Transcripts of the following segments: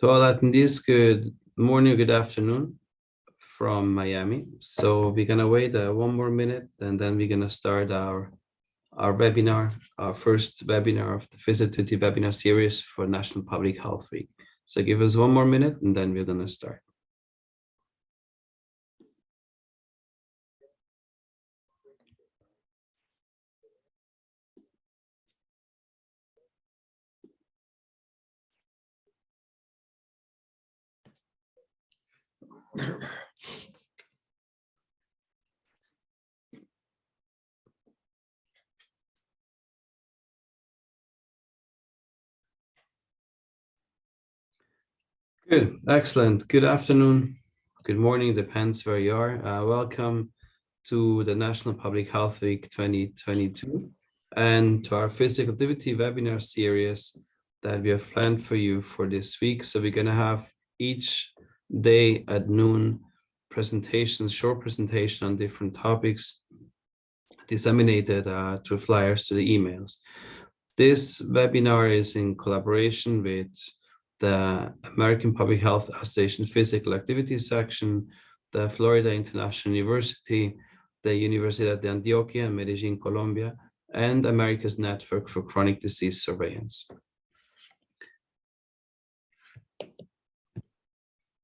To all attendees, good morning, good afternoon from Miami. So we're gonna wait one more minute, and then we're gonna start our webinar, our first webinar of the Feasibility webinar series for National Public Health Week. So give us one more minute, and then we're gonna start. Good, excellent. Good afternoon, good morning, depends where you are. Welcome to the National Public Health Week 2022 and to our physical activity webinar series that we have planned for you for this week. So we're gonna have each day at noon presentations, short presentation on different topics disseminated through flyers to the emails. This webinar is in collaboration with the American Public Health Association Physical Activity Section, the Florida International University, the Universidad de Antioquia in Medellin, Colombia, and America's Network for Chronic Disease Surveillance.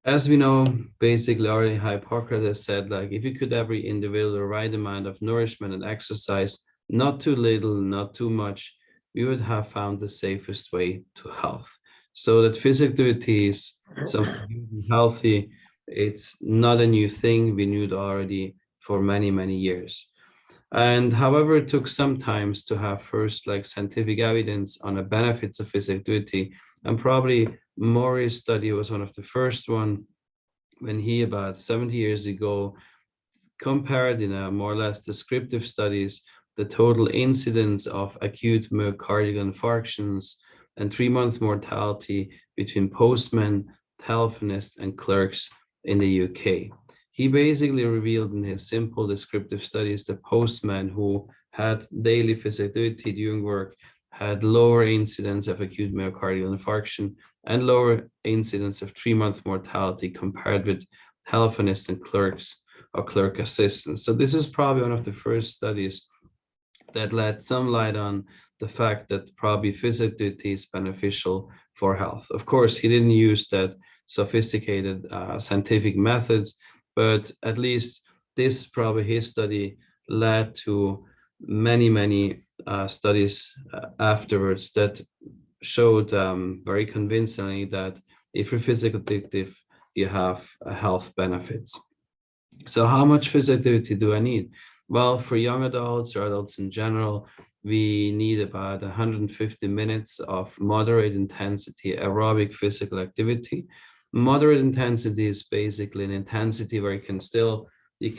As we know, basically already Hippocrates said, like, if you could every individual the right amount of nourishment and exercise, not too little, not too much, we would have found the safest way to health. So that physical activity is something healthy. It's not a new thing. We knew it already for many, many years. And however, it took some time to have first like scientific evidence on the benefits of physical activity. And probably Maury's study was one of the first one when he about 70 years ago compared in a more or less descriptive studies the total incidence of acute myocardial infarctions and 3-month mortality between postmen, telephonists, and clerks in the UK. He basically revealed in his simple descriptive studies the postmen who had daily physical activity during work had lower incidence of acute myocardial infarction and lower incidence of 3-month mortality compared with telephonists and clerks or clerk assistants. So this is probably one of the first studies that let some light on the fact that probably physical activity is beneficial for health. Of course, he didn't use that sophisticated scientific methods, but at least this probably his study led to many studies afterwards that showed very convincingly that if you're physically active, you have health benefits. So how much physical activity do I need? Well, for young adults or adults in general, we need about 150 minutes of moderate intensity aerobic physical activity. Moderate intensity is basically an intensity where you can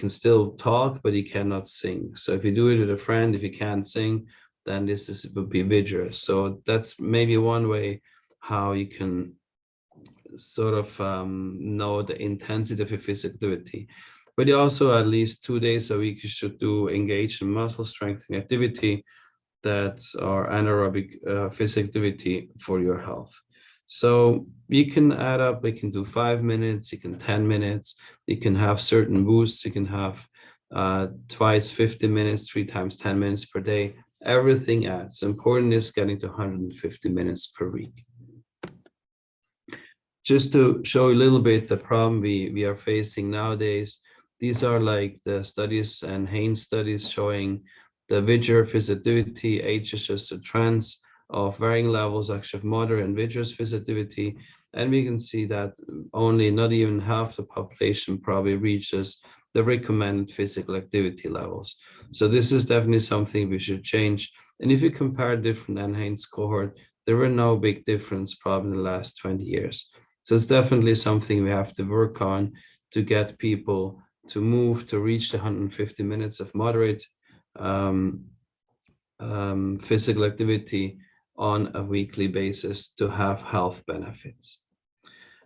still talk, but you cannot sing. So if you do it with a friend, if you can't sing, then this would be vigorous. So that's maybe one way how you can sort of know the intensity of your physical activity. But you also at least 2 days a week you should engage in muscle strengthening activity that are anaerobic physical activity for your health. So you can add up, you can do 5 minutes, you can 10 minutes, you can have certain boosts, you can have twice 50 minutes, 3 times 10 minutes per day. Everything adds. Important is getting to 150 minutes per week. Just to show a little bit the problem we are facing nowadays, these are like the studies and Haynes studies showing the vigorous physical activity, age-adjusted trends of varying levels actually of moderate and vigorous physical activity. And we can see that only not even half the population probably reaches the recommended physical activity levels. So this is definitely something we should change. And if you compare different enhanced cohort, there were no big difference probably in the last 20 years. So it's definitely something we have to work on to get people to move to reach the 150 minutes of moderate physical activity on a weekly basis to have health benefits.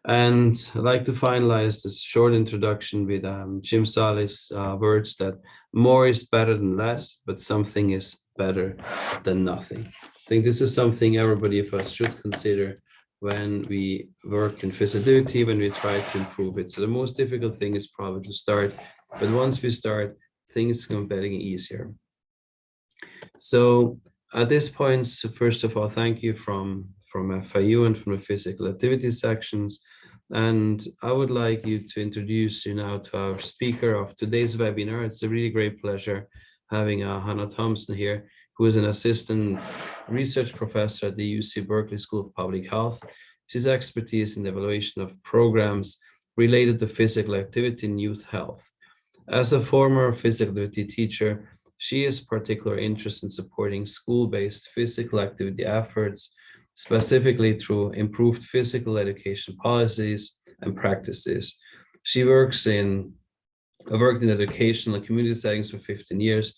And I'd like to finalize this short introduction with Jim Sally's words that more is better than less, but something is better than nothing. I think this is something everybody of us should consider when we work in feasibility, when we try to improve it. So the most difficult thing is probably to start, but once we start, things become getting easier. So at this point, first of all, thank you from FIU and from the physical activity sections. And I would like you to introduce you now to our speaker of today's webinar. It's a really great pleasure having Hannah Thompson here, who is an assistant research professor at the UC Berkeley School of Public Health. She's expertise in the evaluation of programs related to physical activity in youth health. As a former physical activity teacher, she is particularly interested in supporting school-based physical activity efforts, specifically through improved physical education policies and practices. She worked in educational and community settings for 15 years,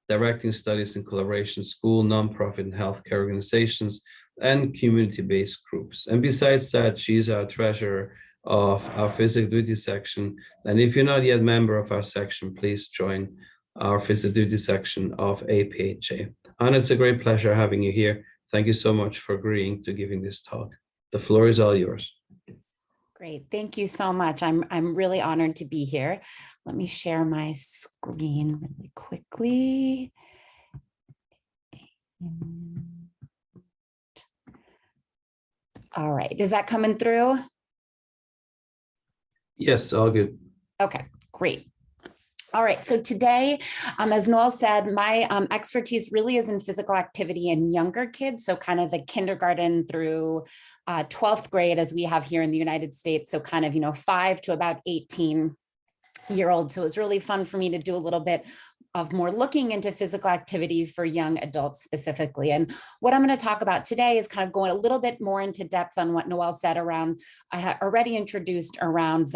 directing studies in collaboration, school, nonprofit, and healthcare organizations, and community-based groups. And besides that, she's our treasurer of our physical duty section. And if you're not yet a member of our section, please join our physical duty section of APHA. And it's a great pleasure having you here. Thank you so much for agreeing to giving this talk. The floor is all yours. Great, thank you so much. I'm really honored to be here. Let me share my screen really quickly. All right, is that coming through? Yes, all good. Okay, great. All right, so today, as Noël said, my expertise really is in physical activity in younger kids, so kind of the kindergarten through 12th grade as we have here in the United States, so kind of, 5 to about 18-year-olds. So it was really fun for me to do a little bit of more looking into physical activity for young adults specifically. And what I'm going to talk about today is kind of going a little bit more into depth on what Noël said around, I had already introduced around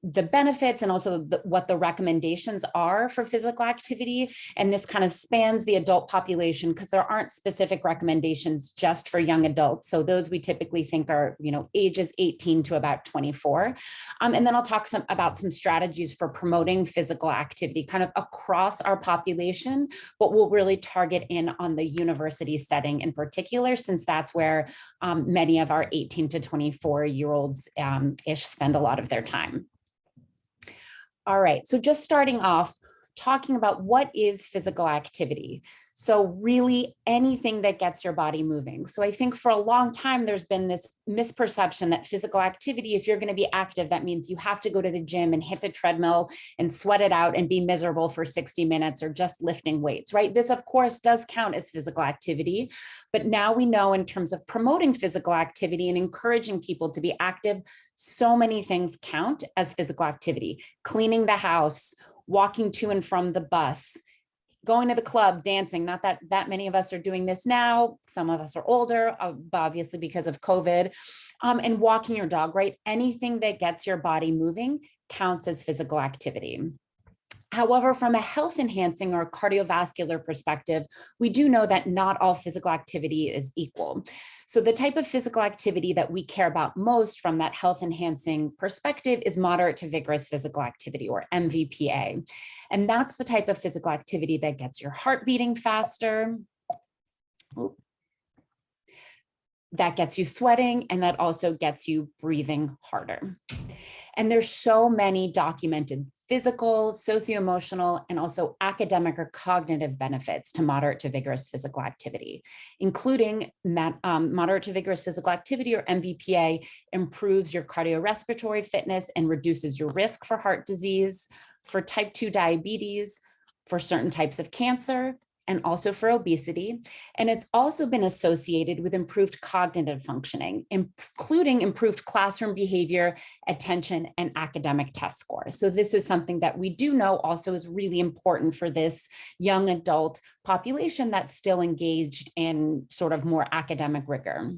the benefits and also what the recommendations are for physical activity. And this kind of spans the adult population because there aren't specific recommendations just for young adults. So those we typically think are, ages 18 to about 24. And then I'll talk about some strategies for promoting physical activity kind of across our population, but we'll really target in on the university setting in particular, since that's where many of our 18 to 24-year-olds ish spend a lot of their time. All right, so just starting off, talking about what is physical activity. So really anything that gets your body moving. So I think for a long time, there's been this misperception that physical activity, if you're going to be active, that means you have to go to the gym and hit the treadmill and sweat it out and be miserable for 60 minutes or just lifting weights, right? This, of course, does count as physical activity. But now we know in terms of promoting physical activity and encouraging people to be active, so many things count as physical activity. Cleaning the house, walking to and from the bus, going to the club, dancing. Not that many of us are doing this now. Some of us are older, obviously because of COVID, and walking your dog, right? Anything that gets your body moving counts as physical activity. However, from a health enhancing or cardiovascular perspective, we do know that not all physical activity is equal. So the type of physical activity that we care about most from that health enhancing perspective is moderate to vigorous physical activity, or MVPA. And that's the type of physical activity that gets your heart beating faster, that gets you sweating, and that also gets you breathing harder. And there's so many documented physical, socio-emotional, and also academic or cognitive benefits to moderate to vigorous physical activity, including moderate to vigorous physical activity, or MVPA, improves your cardiorespiratory fitness and reduces your risk for heart disease, for type 2 diabetes, for certain types of cancer, and also for obesity. And it's also been associated with improved cognitive functioning, including improved classroom behavior, attention, and academic test scores. So this is something that we do know also is really important for this young adult population that's still engaged in sort of more academic rigor.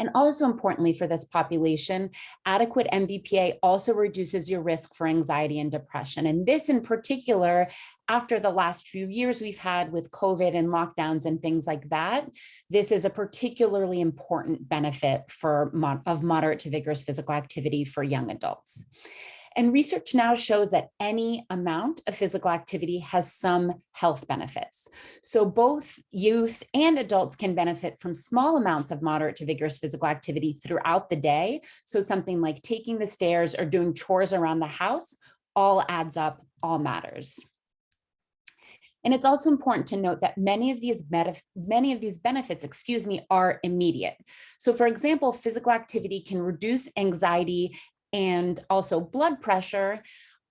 And also importantly for this population, adequate MVPA also reduces your risk for anxiety and depression. And this in particular, after the last few years we've had with COVID and lockdowns and things like that, this is a particularly important benefit of moderate to vigorous physical activity for young adults. And research now shows that any amount of physical activity has some health benefits. So both youth and adults can benefit from small amounts of moderate to vigorous physical activity throughout the day. So something like taking the stairs or doing chores around the house all adds up, all matters. And it's also important to note that many of these benefits, are immediate. So for example, physical activity can reduce anxiety and also blood pressure,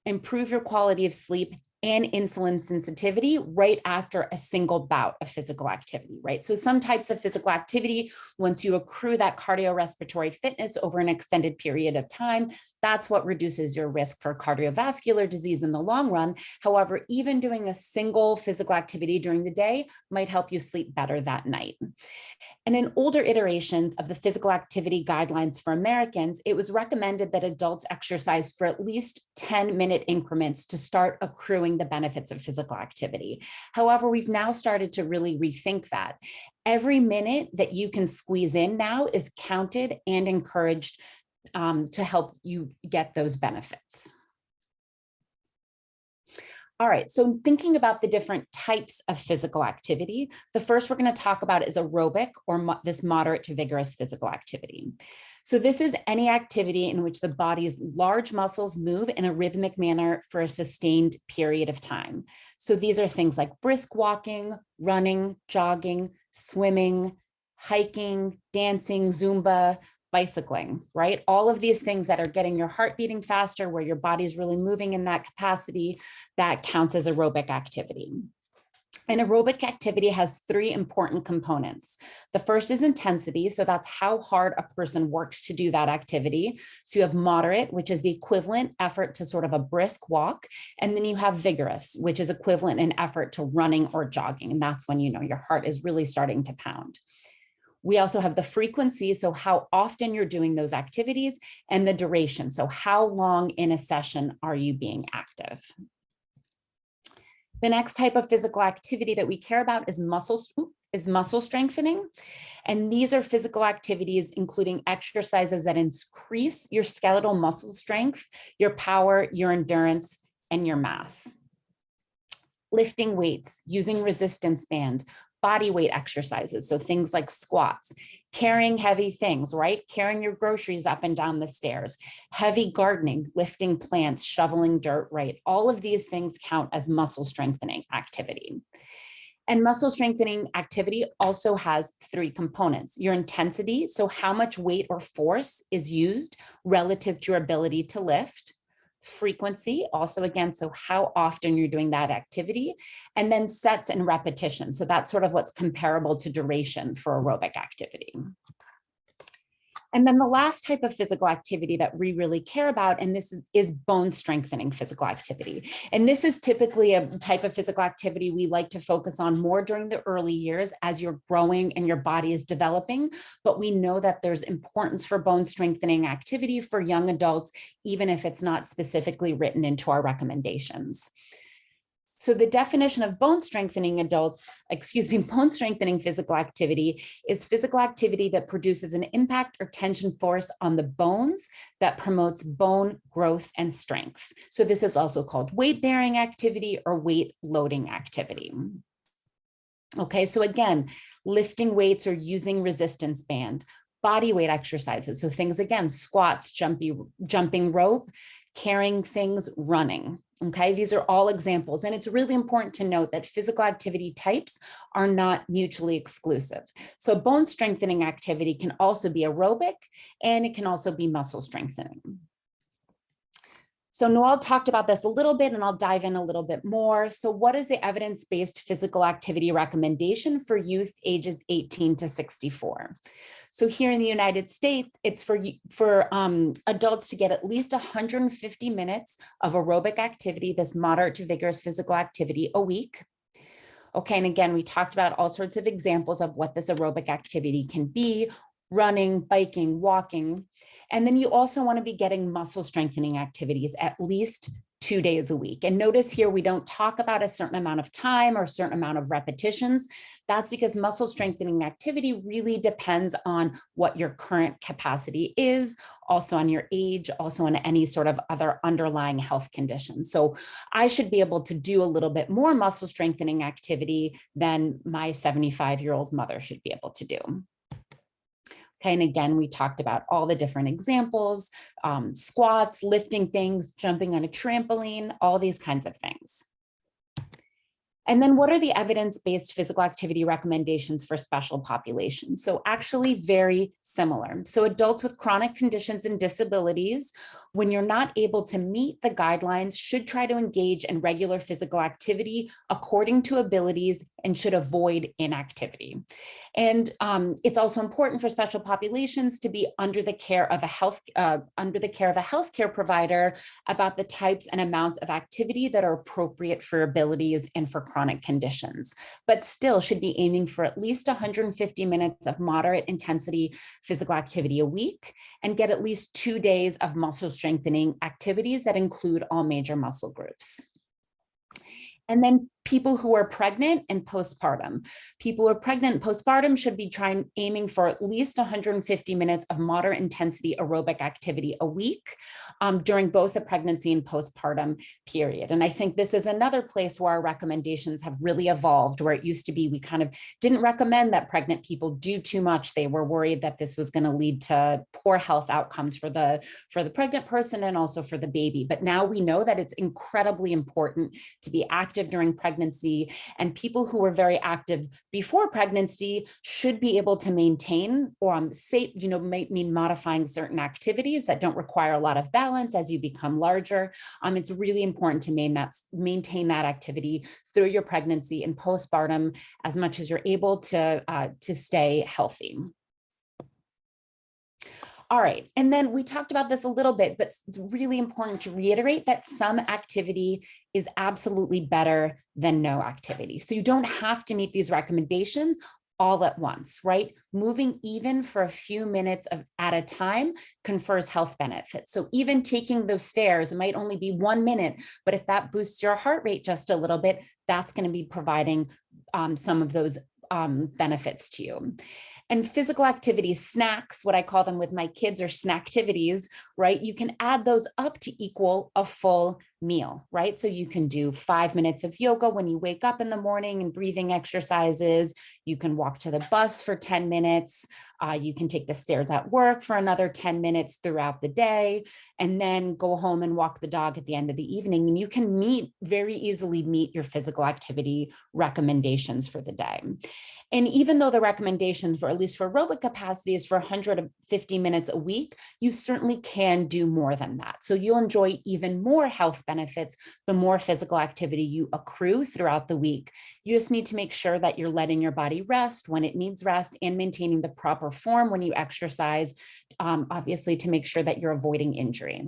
improve your quality of sleep, and insulin sensitivity right after a single bout of physical activity, right? So some types of physical activity, once you accrue that cardiorespiratory fitness over an extended period of time, that's what reduces your risk for cardiovascular disease in the long run. However, even doing a single physical activity during the day might help you sleep better that night. And in older iterations of the physical activity guidelines for Americans, it was recommended that adults exercise for at least 10-minute increments to start accruing the benefits of physical activity. However, we've now started to really rethink that. Every minute that you can squeeze in now is counted and encouraged to help you get those benefits. All right, so thinking about the different types of physical activity, the first we're going to talk about is aerobic, or this moderate to vigorous physical activity. So this is any activity in which the body's large muscles move in a rhythmic manner for a sustained period of time. So these are things like brisk walking, running, jogging, swimming, hiking, dancing, Zumba, bicycling, right? All of these things that are getting your heart beating faster, where your body's really moving in that capacity, that counts as aerobic activity. And aerobic activity has three important components. The first is intensity. So that's how hard a person works to do that activity. So you have moderate, which is the equivalent effort to sort of a brisk walk. And then you have vigorous, which is equivalent in effort to running or jogging. And that's when, your heart is really starting to pound. We also have the frequency, so how often you're doing those activities, and the duration, so how long in a session are you being active. The next type of physical activity that we care about is muscle strengthening. And these are physical activities, including exercises that increase your skeletal muscle strength, your power, your endurance, and your mass. Lifting weights, using resistance band, body weight exercises, so things like squats, carrying heavy things, right? Carrying your groceries up and down the stairs, heavy gardening, lifting plants, shoveling dirt, right? All of these things count as muscle strengthening activity. And muscle strengthening activity also has three components: your intensity, so how much weight or force is used relative to your ability to lift; frequency, also again, so how often you're doing that activity; and then sets and repetition. So that's sort of what's comparable to duration for aerobic activity. And then the last type of physical activity that we really care about, and this is bone strengthening physical activity. And this is typically a type of physical activity we like to focus on more during the early years as you're growing and your body is developing. But we know that there's importance for bone strengthening activity for young adults, even if it's not specifically written into our recommendations. So the definition of bone strengthening physical activity is physical activity that produces an impact or tension force on the bones that promotes bone growth and strength. So this is also called weight-bearing activity or weight-loading activity. Okay, so again, lifting weights or using resistance band, body weight exercises. So things, again, squats, jumping rope, carrying things, running. Okay, these are all examples. And it's really important to note that physical activity types are not mutually exclusive. So bone strengthening activity can also be aerobic, and it can also be muscle strengthening. So Noël talked about this a little bit, and I'll dive in a little bit more. So what is the evidence-based physical activity recommendation for youth ages 18 to 64? So here in the United States, it's for adults to get at least 150 minutes of aerobic activity, this moderate to vigorous physical activity, a week. Okay, and again, we talked about all sorts of examples of what this aerobic activity can be: running, biking, walking. And then you also want to be getting muscle strengthening activities at least 2 days a week. And notice here, we don't talk about a certain amount of time or a certain amount of repetitions. That's because muscle strengthening activity really depends on what your current capacity is, also on your age, also on any sort of other underlying health conditions. So I should be able to do a little bit more muscle strengthening activity than my 75-year-old mother should be able to do. Okay, and again, we talked about all the different examples, squats, lifting things, jumping on a trampoline, all these kinds of things. And then what are the evidence-based physical activity recommendations for special populations? So actually very similar. So adults with chronic conditions and disabilities, when you're not able to meet the guidelines, should try to engage in regular physical activity according to abilities and should avoid inactivity. And it's also important for special populations to be under the care of a healthcare provider about the types and amounts of activity that are appropriate for abilities and for chronic conditions, but still should be aiming for at least 150 minutes of moderate intensity physical activity a week and get at least 2 days of muscle strengthening activities that include all major muscle groups. And then people who are pregnant and postpartum. People who are pregnant and postpartum should be aiming for at least 150 minutes of moderate intensity aerobic activity a week during both the pregnancy and postpartum period. And I think this is another place where our recommendations have really evolved, where it used to be we kind of didn't recommend that pregnant people do too much. They were worried that this was going to lead to poor health outcomes for the pregnant person and also for the baby. But now we know that it's incredibly important to be active during pregnancy, and people who were very active before pregnancy should be able to maintain or might mean modifying certain activities that don't require a lot of balance as you become larger. It's really important to maintain that activity through your pregnancy and postpartum as much as you're able to stay healthy. All right, and then we talked about this a little bit, but it's really important to reiterate that some activity is absolutely better than no activity. So you don't have to meet these recommendations all at once, right? Moving even for a few minutes at a time confers health benefits. So even taking those stairs, it might only be 1 minute, but if that boosts your heart rate just a little bit, that's going to be providing some of those benefits to you. And physical activity snacks, what I call them with my kids, are snacktivities, right? You can add those up to equal a full meal, right? So you can do 5 minutes of yoga when you wake up in the morning and breathing exercises. You can walk to the bus for 10 minutes. You can take the stairs at work for another 10 minutes throughout the day, and then go home and walk the dog at the end of the evening. And you can very easily meet your physical activity recommendations for the day. And even though the recommendations for, at least for aerobic capacity, is for 150 minutes a week, you certainly can do more than that. So you'll enjoy even more health benefits the more physical activity you accrue throughout the week. You just need to make sure that you're letting your body rest when it needs rest and maintaining the proper form when you exercise, obviously to make sure that you're avoiding injury.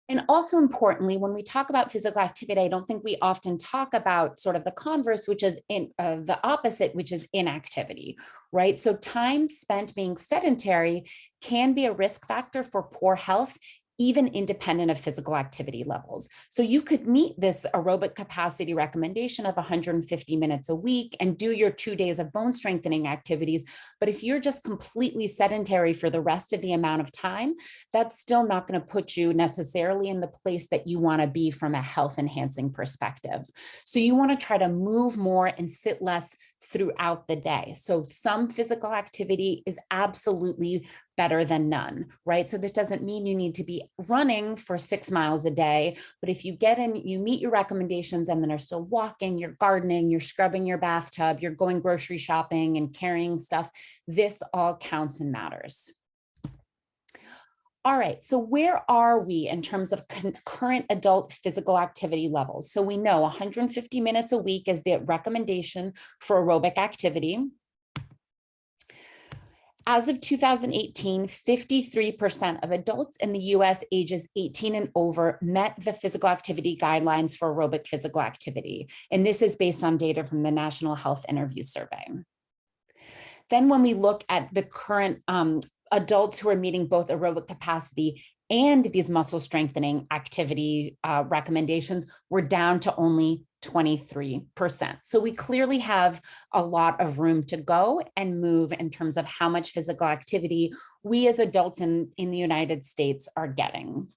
And also importantly, when we talk about physical activity, I don't think we often talk about sort of the converse, which is the opposite, which is inactivity, right? So time spent being sedentary can be a risk factor for poor health, even independent of physical activity levels. So you could meet this aerobic capacity recommendation of 150 minutes a week and do your 2 days of bone strengthening activities. But if you're just completely sedentary for the rest of the amount of time, that's still not going to put you necessarily in the place that you want to be from a health enhancing perspective. So you want to try to move more and sit less throughout the day. So some physical activity is absolutely better than none, right? So this doesn't mean you need to be running for 6 miles a day, but if you get in, you meet your recommendations and then are still walking, you're gardening, you're scrubbing your bathtub, you're going grocery shopping and carrying stuff, this all counts and matters. All right, so where are we in terms of current adult physical activity levels? So we know 150 minutes a week is the recommendation for aerobic activity. As of 2018, 53% of adults in the US ages 18 and over met the physical activity guidelines for aerobic physical activity. And this is based on data from the National Health Interview Survey. Then when we look at the current adults who are meeting both aerobic capacity and these muscle strengthening activity recommendations, we're down to only 23%. So we clearly have a lot of room to go and move in terms of how much physical activity we as adults in the United States are getting.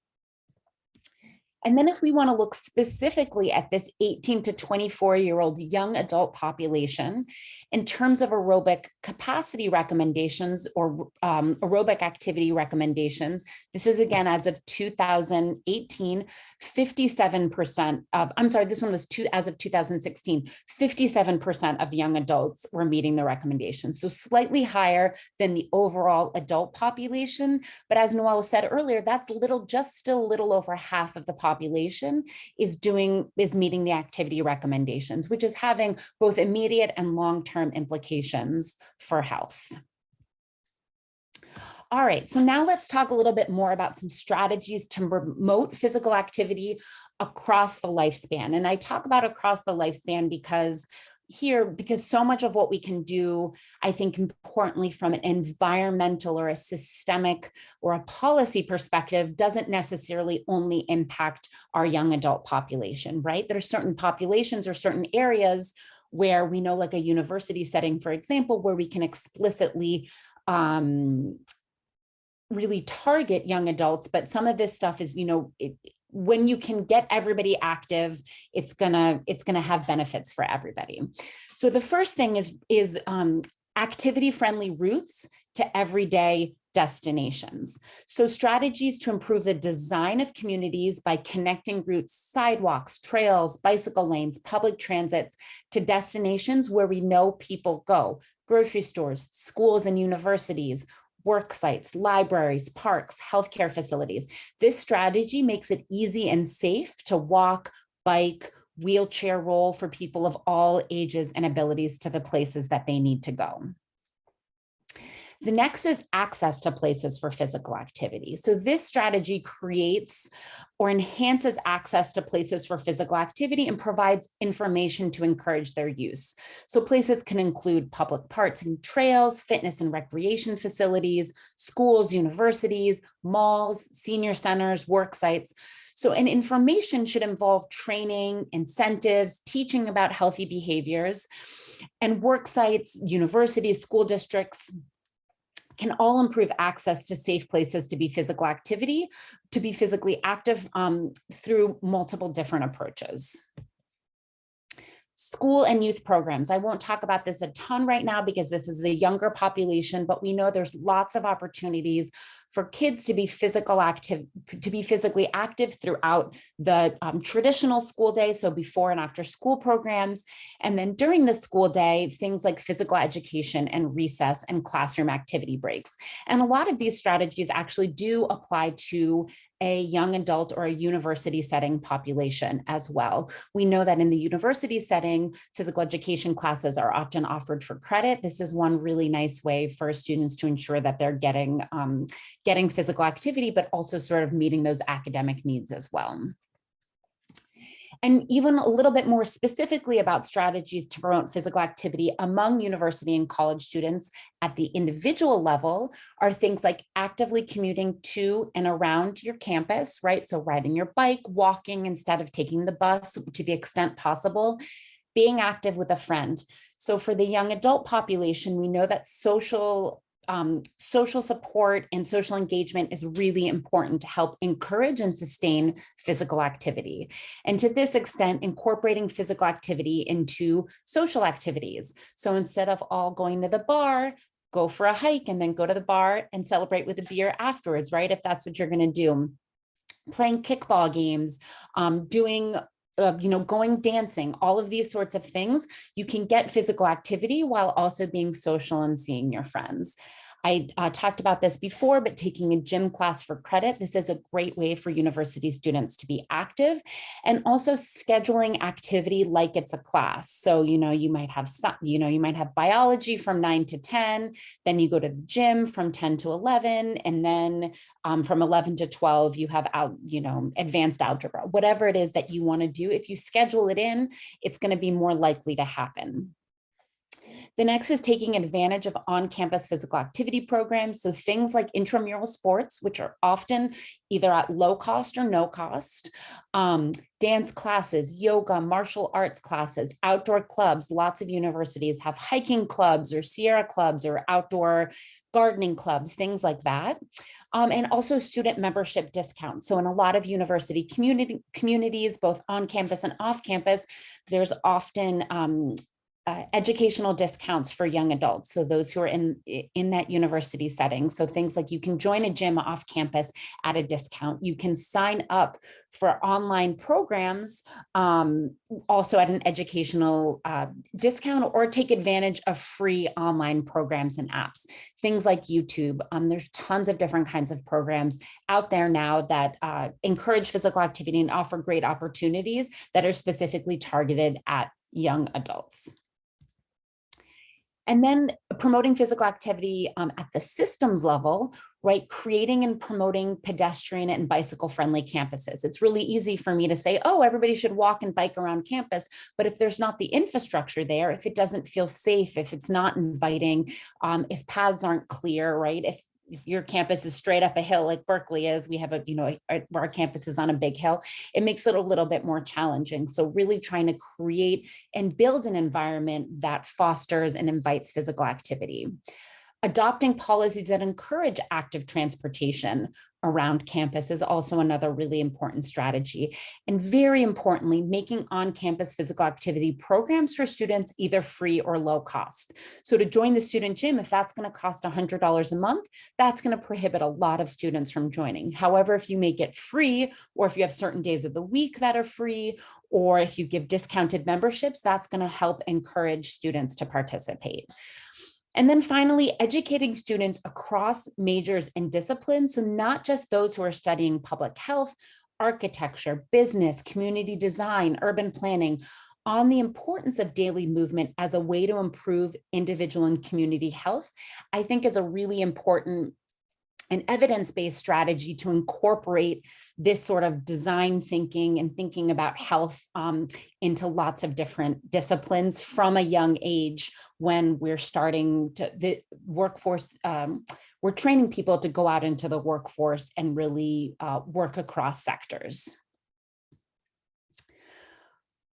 And then if we want to look specifically at this 18 to 24-year-old young adult population, in terms of aerobic capacity recommendations or aerobic activity recommendations, this is again as of 2018, 57% of, I'm sorry, this one was as of 2016, 57% of young adults were meeting the recommendations. So slightly higher than the overall adult population. But as Noël said earlier, that's just still a little over half of the population is meeting the activity recommendations, which is having both immediate and long-term implications for health. All right, so now let's talk a little bit more about some strategies to promote physical activity across the lifespan. And I talk about across the lifespan because so much of what we can do, I think importantly from an environmental or a systemic or a policy perspective, doesn't necessarily only impact our young adult population, right? There are certain populations or certain areas where we know, like a university setting, for example, where we can explicitly really target young adults, but some of this stuff is, when you can get everybody active, it's gonna have benefits for everybody. So the first thing is activity-friendly routes to everyday destinations. So strategies to improve the design of communities by connecting routes, sidewalks, trails, bicycle lanes, public transits to destinations where we know people go, grocery stores, schools and universities, work sites, libraries, parks, healthcare facilities. This strategy makes it easy and safe to walk, bike, wheelchair roll for people of all ages and abilities to the places that they need to go. The next is access to places for physical activity. So this strategy creates or enhances access to places for physical activity and provides information to encourage their use. So places can include public parks and trails, fitness and recreation facilities, schools, universities, malls, senior centers, work sites. So an information should involve training, incentives, teaching about healthy behaviors, and work sites, universities, school districts can all improve access to safe places to be physically active through multiple different approaches. School and youth programs. I won't talk about this a ton right now because this is the younger population, but we know there's lots of opportunities for kids to be physically active throughout the traditional school day, so before and after school programs. And then during the school day, things like physical education and recess and classroom activity breaks. And a lot of these strategies actually do apply to a young adult or a university setting population as well. We know that in the university setting, physical education classes are often offered for credit. This is one really nice way for students to ensure that they're getting physical activity, but also sort of meeting those academic needs as well. And even a little bit more specifically about strategies to promote physical activity among university and college students at the individual level are things like actively commuting to and around your campus, right? So riding your bike, walking instead of taking the bus to the extent possible, being active with a friend. So for the young adult population, we know that social support and social engagement is really important to help encourage and sustain physical activity. And to this extent, incorporating physical activity into social activities. So instead of all going to the bar, go for a hike and then go to the bar and celebrate with a beer afterwards, right? If that's what you're going to do. Playing kickball games, going dancing, all of these sorts of things, you can get physical activity while also being social and seeing your friends. I talked about this before, but taking a gym class for credit, this is a great way for university students to be active, and also scheduling activity like it's a class. So, you might have biology from 9 to 10, then you go to the gym from 10 to 11, and then from 11 to 12, you have advanced algebra, whatever it is that you want to do. If you schedule it in, it's going to be more likely to happen. The next is taking advantage of on-campus physical activity programs. So things like intramural sports, which are often either at low cost or no cost, dance classes, yoga, martial arts classes, outdoor clubs. Lots of universities have hiking clubs or Sierra clubs or outdoor gardening clubs, things like that. And also student membership discounts. So in a lot of university communities, both on campus and off campus, there's often educational discounts for young adults. So those who are in that university setting. So things like you can join a gym off campus at a discount. You can sign up for online programs also at an educational discount, or take advantage of free online programs and apps. Things like YouTube. There's tons of different kinds of programs out there now that encourage physical activity and offer great opportunities that are specifically targeted at young adults. And then promoting physical activity at the systems level, right? Creating and promoting pedestrian and bicycle friendly campuses. It's really easy for me to say, oh, everybody should walk and bike around campus. But if there's not the infrastructure there, if it doesn't feel safe, if it's not inviting, if paths aren't clear, right? If your campus is straight up a hill like Berkeley is, we have our campus is on a big hill, it makes it a little bit more challenging. So really trying to create and build an environment that fosters and invites physical activity. Adopting policies that encourage active transportation around campus is also another really important strategy. And very importantly, making on-campus physical activity programs for students either free or low cost. So to join the student gym, if that's going to cost $100 a month, that's going to prohibit a lot of students from joining. However, if you make it free, or if you have certain days of the week that are free, or if you give discounted memberships, that's going to help encourage students to participate. And then finally, educating students across majors and disciplines. So not just those who are studying public health, architecture, business, community design, urban planning, on the importance of daily movement as a way to improve individual and community health, I think is a really important an evidence-based strategy to incorporate this sort of design thinking and thinking about health into lots of different disciplines from a young age when we're starting to the workforce. We're training people to go out into the workforce and really work across sectors.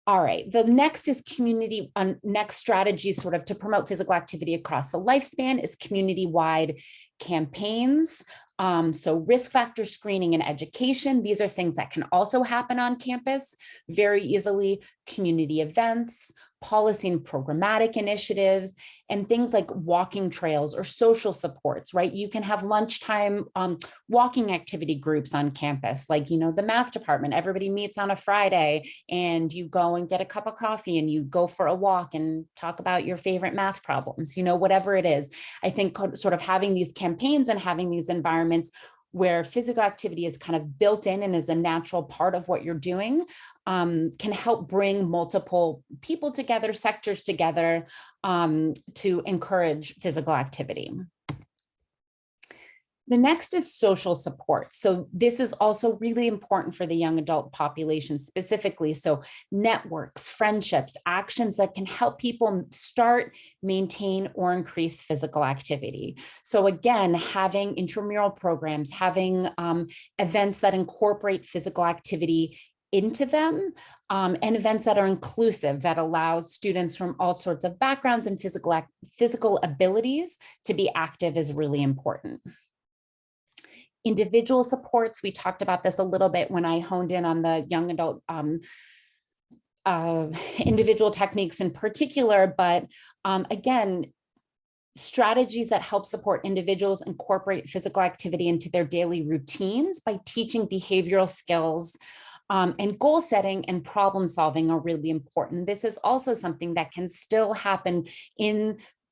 All right, the next is community, next strategy sort of to promote physical activity across the lifespan is community-wide campaigns. So risk factor screening and education, these are things that can also happen on campus very easily, community events, policy and programmatic initiatives, and things like walking trails or social supports, right? You can have lunchtime walking activity groups on campus, like, the math department, everybody meets on a Friday and you go and get a cup of coffee and you go for a walk and talk about your favorite math problems, whatever it is. I think sort of having these campaigns and having these environments where physical activity is kind of built in and is a natural part of what you're doing can help bring multiple people together, sectors together to encourage physical activity. The next is social support. So this is also really important for the young adult population specifically. So networks, friendships, actions that can help people start, maintain, or increase physical activity. So again, having intramural programs, having events that incorporate physical activity into them, and events that are inclusive, that allow students from all sorts of backgrounds and physical abilities to be active is really important. Individual supports, we talked about this a little bit when I honed in on the young adult individual techniques in particular, but again, strategies that help support individuals incorporate physical activity into their daily routines by teaching behavioral skills and goal setting and problem solving are really important. This is also something that can still happen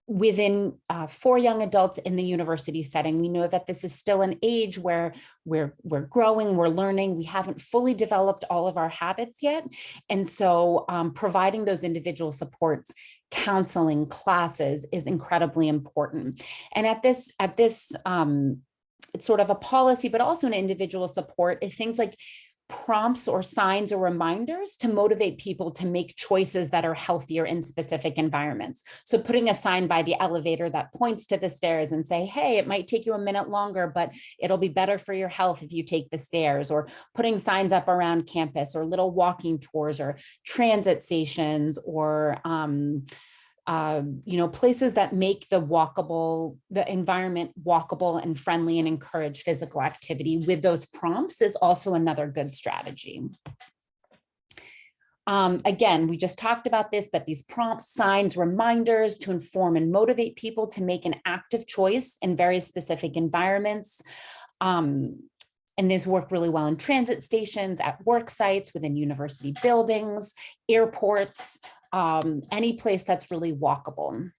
within for young adults in the university setting. We know that this is still an age where we're growing, we're learning, we haven't fully developed all of our habits yet. And so providing those individual supports, counseling, classes is incredibly important. And at this it's sort of a policy, but also an individual support, things like prompts or signs or reminders to motivate people to make choices that are healthier in specific environments. So putting a sign by the elevator that points to the stairs and say, hey, it might take you a minute longer, but it'll be better for your health if you take the stairs, or putting signs up around campus, or little walking tours, or transit stations, or places that make the environment walkable and friendly and encourage physical activity with those prompts is also another good strategy. Again, we just talked about this, but these prompts, signs, reminders to inform and motivate people to make an active choice in very specific environments. And these work really well in transit stations, at work sites, within university buildings, airports, any place that's really walkable.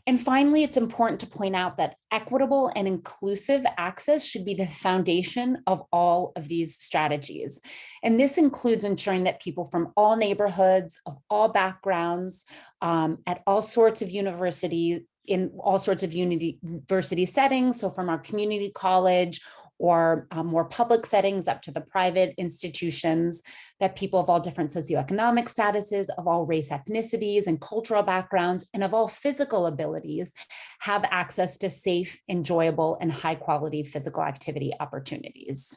And finally, it's important to point out that equitable and inclusive access should be the foundation of all of these strategies. And this includes ensuring that people from all neighborhoods, of all backgrounds, at all sorts of university, in all sorts of university settings, so from our community college or more public settings up to the private institutions, that people of all different socioeconomic statuses, of all race, ethnicities, and cultural backgrounds, and of all physical abilities have access to safe, enjoyable, and high quality physical activity opportunities.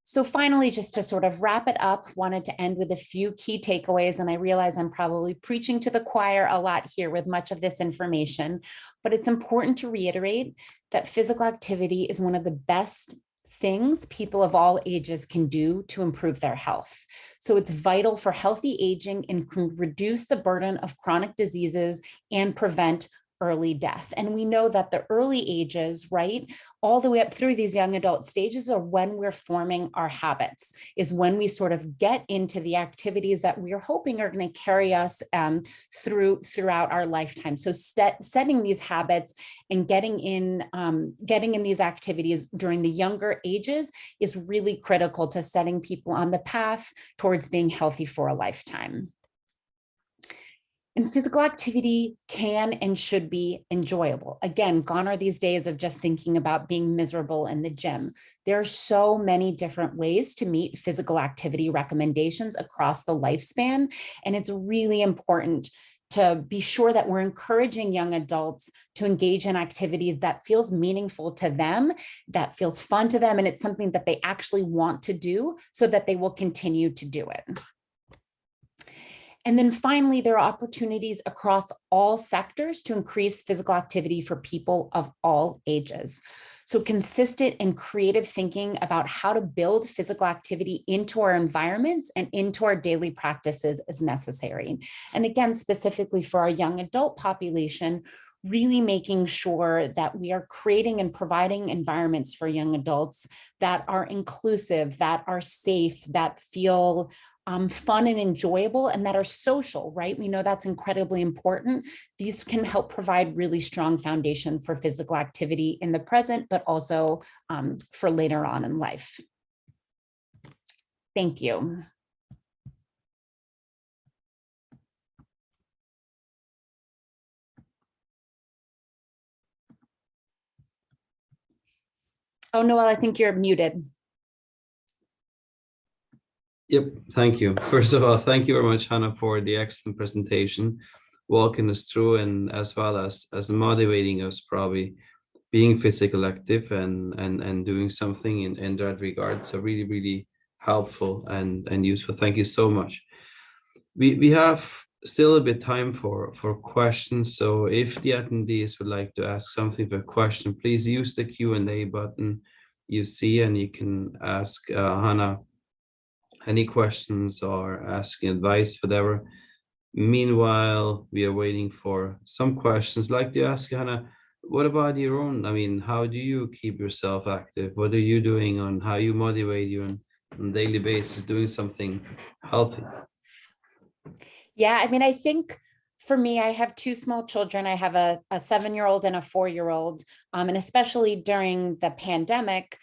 So finally, just to sort of wrap it up, wanted to end with a few key takeaways, and I realize I'm probably preaching to the choir a lot here with much of this information, but it's important to reiterate that physical activity is one of the best things people of all ages can do to improve their health. So it's vital for healthy aging and can reduce the burden of chronic diseases and prevent early death. And we know that the early ages, right, all the way up through these young adult stages are when we're forming our habits, is when we sort of get into the activities that we're hoping are going to carry us throughout our lifetime. So setting these habits and getting in these activities during the younger ages is really critical to setting people on the path towards being healthy for a lifetime. And physical activity can and should be enjoyable. Again, gone are these days of just thinking about being miserable in the gym. There are so many different ways to meet physical activity recommendations across the lifespan. And it's really important to be sure that we're encouraging young adults to engage in activity that feels meaningful to them, that feels fun to them, and it's something that they actually want to do so that they will continue to do it. And then finally, there are opportunities across all sectors to increase physical activity for people of all ages. So consistent and creative thinking about how to build physical activity into our environments and into our daily practices is necessary. And again, specifically for our young adult population, really making sure that we are creating and providing environments for young adults that are inclusive, that are safe, that feel fun and enjoyable, and that are social, right? We know that's incredibly important. These can help provide really strong foundation for physical activity in the present, but also for later on in life. Thank you. Oh, Noel, I think you're muted. Yep, thank you. First of all, thank you very much, Hannah, for the excellent presentation, walking us through, and as well as motivating us, probably being physical active and doing something in that regard. So really, really helpful and useful. Thank you so much. We have still a bit time for questions. So if the attendees would like to ask something for a question, please use the Q&A button you see, and you can ask Hannah any questions or asking advice, whatever. Meanwhile, we are waiting for some questions. Like to ask Hannah, what about your own? I mean, how do you keep yourself active? What are you doing on how you motivate you on a daily basis doing something healthy? Yeah, I mean, I think For me, I have two small children. I have a 7-year-old and a 4-year-old. And especially during the pandemic,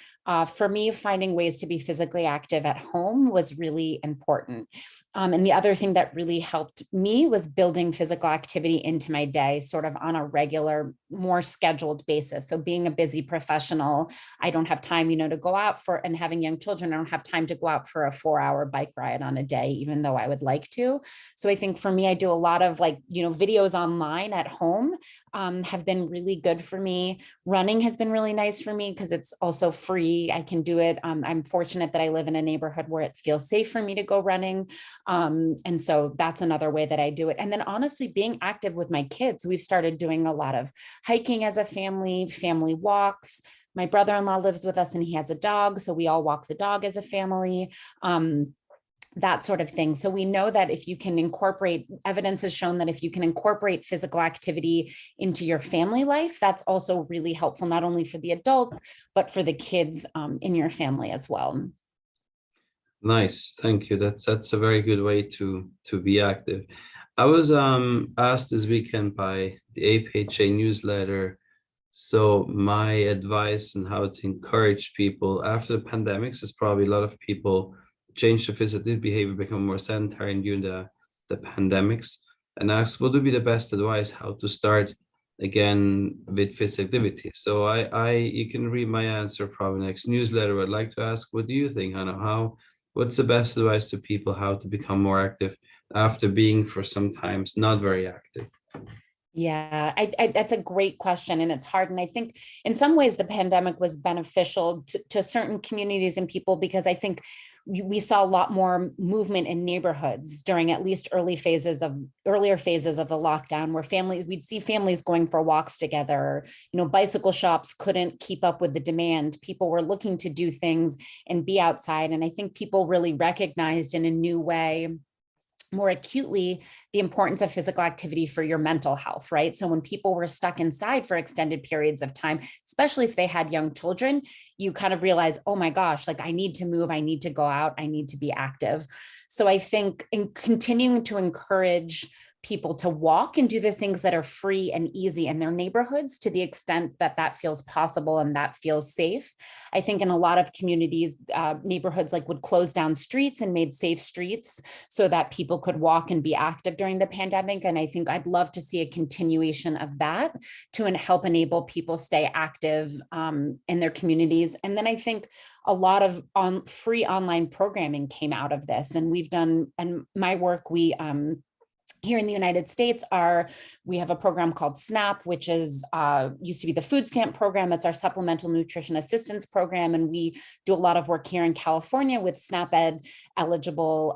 for me, finding ways to be physically active at home was really important. And the other thing that really helped me was building physical activity into my day, sort of on a regular, more scheduled basis. So being a busy professional, I don't have time, to go out for, and having young children, I don't have time to go out for a 4-hour bike ride on a day, even though I would like to. So I think for me, I do a lot of videos online at home have been really good for me. Running has been really nice for me because it's also free. I can do it. I'm fortunate that I live in a neighborhood where it feels safe for me to go running. And so that's another way that I do it. And then honestly, being active with my kids, we've started doing a lot of hiking as a family walks. My brother-in-law lives with us and he has a dog. So we all walk the dog as a family. That sort of thing. So we know that if you can incorporate, evidence has shown that if you can incorporate physical activity into your family life, that's also really helpful, not only for the adults, but for the kids in your family as well. Nice, thank you. That's a very good way to be active. I was asked this weekend by the APHA newsletter. So my advice on how to encourage people after the pandemics is probably a lot of people change their physical behavior, become more sedentary during the pandemics, and ask what would be the best advice how to start again with physical activity. So you can read my answer probably next newsletter. I'd like to ask, what do you think, Hannah? What's the best advice to people how to become more active after being for sometimes not very active? Yeah, that's a great question, and it's hard. And I think in some ways the pandemic was beneficial to certain communities and people, because I think we saw a lot more movement in neighborhoods during at least earlier phases of the lockdown, where we'd see families going for walks together. Bicycle shops couldn't keep up with the demand. People were looking to do things and be outside. And I think people really recognized in a new way, more acutely, the importance of physical activity for your mental health, right? So when people were stuck inside for extended periods of time, especially if they had young children, you kind of realize, oh my gosh, I need to move, I need to go out, I need to be active. So I think in continuing to encourage people to walk and do the things that are free and easy in their neighborhoods to the extent that that feels possible and that feels safe. I think in a lot of communities, neighborhoods would close down streets and made safe streets so that people could walk and be active during the pandemic. And I think I'd love to see a continuation of that to help enable people stay active in their communities. And then I think a lot of free online programming came out of this. And we've done, and my work, here in the United States, we have a program called SNAP, which is used to be the food stamp program. It's our supplemental nutrition assistance program. And we do a lot of work here in California with SNAP Ed eligible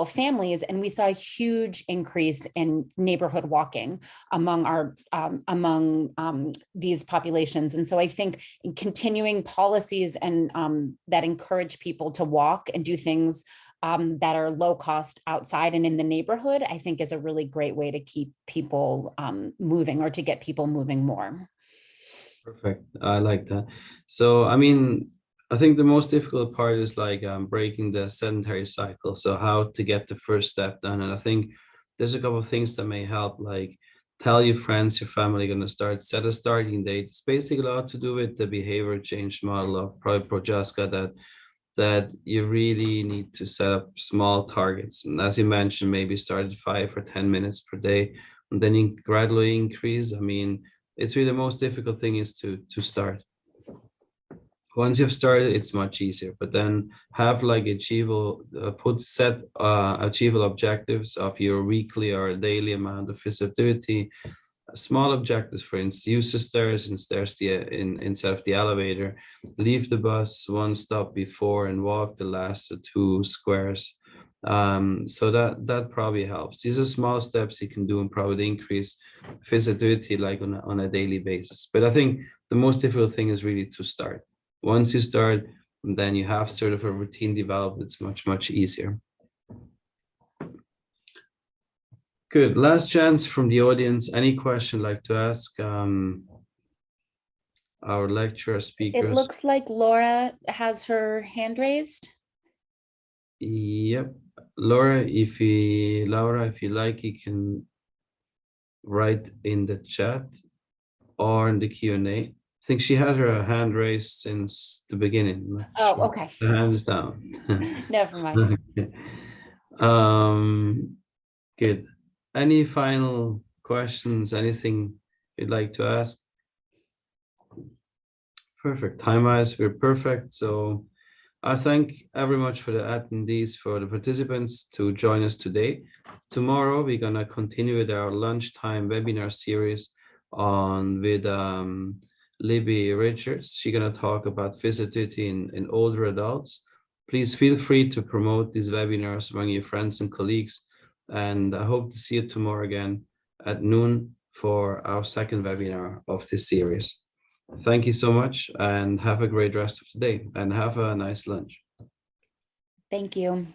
families. And we saw a huge increase in neighborhood walking among these populations. And so I think in continuing policies and that encourage people to walk and do things that are low cost outside and in the neighborhood, I think is a really great way to keep people moving, or to get people moving more. Perfect. I like that. So, I think the most difficult part is breaking the sedentary cycle. So how to get the first step done. And I think there's a couple of things that may help, tell your friends, your family going to start, set a starting date. It's basically a lot to do with the behavior change model of Projaska, that you really need to set up small targets. And as you mentioned, maybe start at 5 or 10 minutes per day, and then you gradually increase. It's really the most difficult thing is to start. Once you've started, it's much easier, but then have achievable, achievable objectives of your weekly or daily amount of physical activity. Small objectives, for instance, use the stairs instead of the elevator, leave the bus one stop before and walk the last 2 squares. So that probably helps. These are small steps you can do and probably increase physical activity on a daily basis. But I think the most difficult thing is really to start. Once you start, then you have sort of a routine developed. It's much, much easier. Good. Last chance from the audience. Any question like to ask our lecturer speakers? It looks like Laura has her hand raised. Yep. Laura, if you like, you can write in the chat or in the Q&A. I think she had her hand raised since the beginning. Oh, okay. The hand is down. Never mind. Okay. Good. Any final questions? Anything you'd like to ask? Perfect. Time-wise, we're perfect. So I thank very much for the attendees, for the participants to join us today. Tomorrow, we're gonna continue with our lunchtime webinar series with Libby Richards. She's gonna talk about visibility in older adults. Please feel free to promote these webinars among your friends and colleagues. And I hope to see you tomorrow again at noon for our second webinar of this series. Thank you so much and have a great rest of the day and have a nice lunch. Thank you.